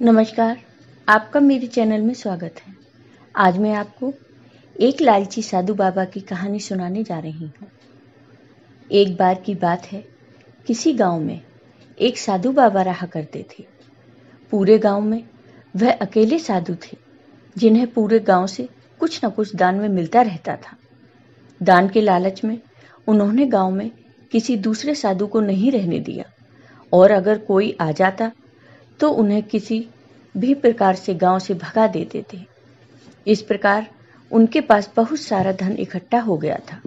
नमस्कार, आपका मेरे चैनल में स्वागत है। आज मैं आपको एक लालची साधु बाबा की कहानी सुनाने जा रही हूँ। एक बार की बात है, किसी गांव में एक साधु बाबा रहा करते थे। पूरे गांव में वह अकेले साधु थे जिन्हें पूरे गांव से कुछ न कुछ दान में मिलता रहता था। दान के लालच में उन्होंने गांव में किसी दूसरे साधु को नहीं रहने दिया और अगर कोई आ जाता तो उन्हें किसी भी प्रकार से गांव से भगा देते थे। इस प्रकार उनके पास बहुत सारा धन इकट्ठा हो गया था।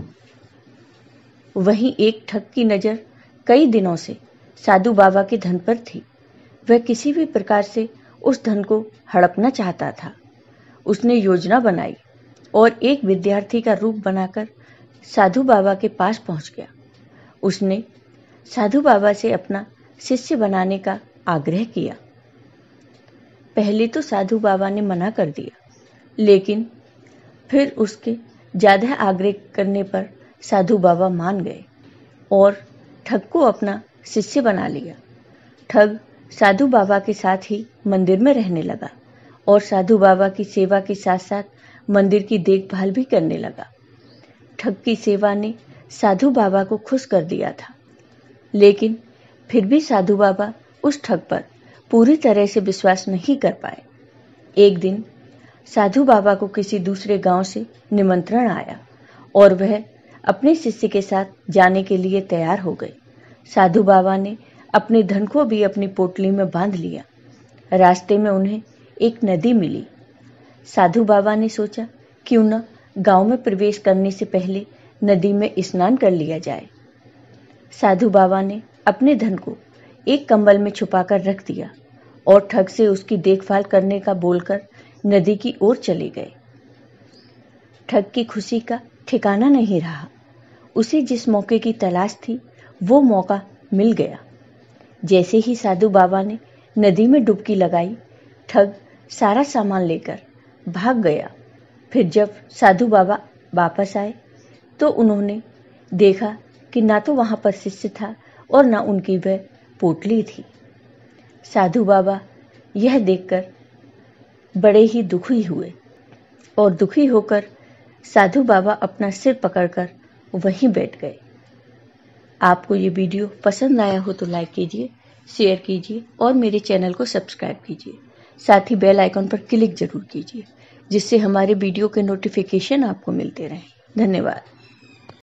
वहीं एक ठग की नजर कई दिनों से साधु बाबा के धन पर थी। वह किसी भी प्रकार से उस धन को हड़पना चाहता था। उसने योजना बनाई और एक विद्यार्थी का रूप बनाकर साधु बाबा के पास पहुंच गया। उसने साधु बाबा से अपना शिष्य बनाने का आग्रह किया। पहले तो साधु बाबा ने मना कर दिया, लेकिन फिर उसके ज्यादा आग्रह करने पर साधु बाबा मान गए और ठग को अपना शिष्य बना लिया। ठग साधु बाबा के साथ ही मंदिर में रहने लगा और साधु बाबा की सेवा के साथ साथ मंदिर की देखभाल भी करने लगा। ठग की सेवा ने साधु बाबा को खुश कर दिया था, लेकिन फिर भी साधु बाबा उस ठग पर पूरी तरह से विश्वास नहीं कर पाए। एक दिन साधु बाबा को किसी दूसरे गांव से निमंत्रण आया और वह अपने शिष्य के साथ जाने के लिए तैयार हो गए। साधु बाबा ने अपने धन को भी अपनी पोटली में बांध लिया। रास्ते में उन्हें एक नदी मिली। साधु बाबा ने सोचा क्यों न गांव में प्रवेश करने से पहले नदी में स्नान कर लिया जाए। साधु बाबा ने अपने धन को एक कंबल में छुपाकर रख दिया और ठग से उसकी देखभाल करने का बोलकर नदी की ओर चले गए। ठग की खुशी का ठिकाना नहीं रहा। उसे जिस मौके की तलाश थी वो मौका मिल गया। जैसे ही साधु बाबा ने नदी में डुबकी लगाई, ठग सारा सामान लेकर भाग गया। फिर जब साधु बाबा वापस आए तो उन्होंने देखा कि ना तो वहां पर शिष्य था और ना उनकी वह पोटली थी। साधु बाबा यह देखकर बड़े ही दुखी हुए और दुखी होकर साधु बाबा अपना सिर पकड़कर वहीं बैठ गए। आपको ये वीडियो पसंद आया हो तो लाइक कीजिए, शेयर कीजिए और मेरे चैनल को सब्सक्राइब कीजिए। साथ ही बेल आइकन पर क्लिक जरूर कीजिए, जिससे हमारे वीडियो के नोटिफिकेशन आपको मिलते रहें। धन्यवाद।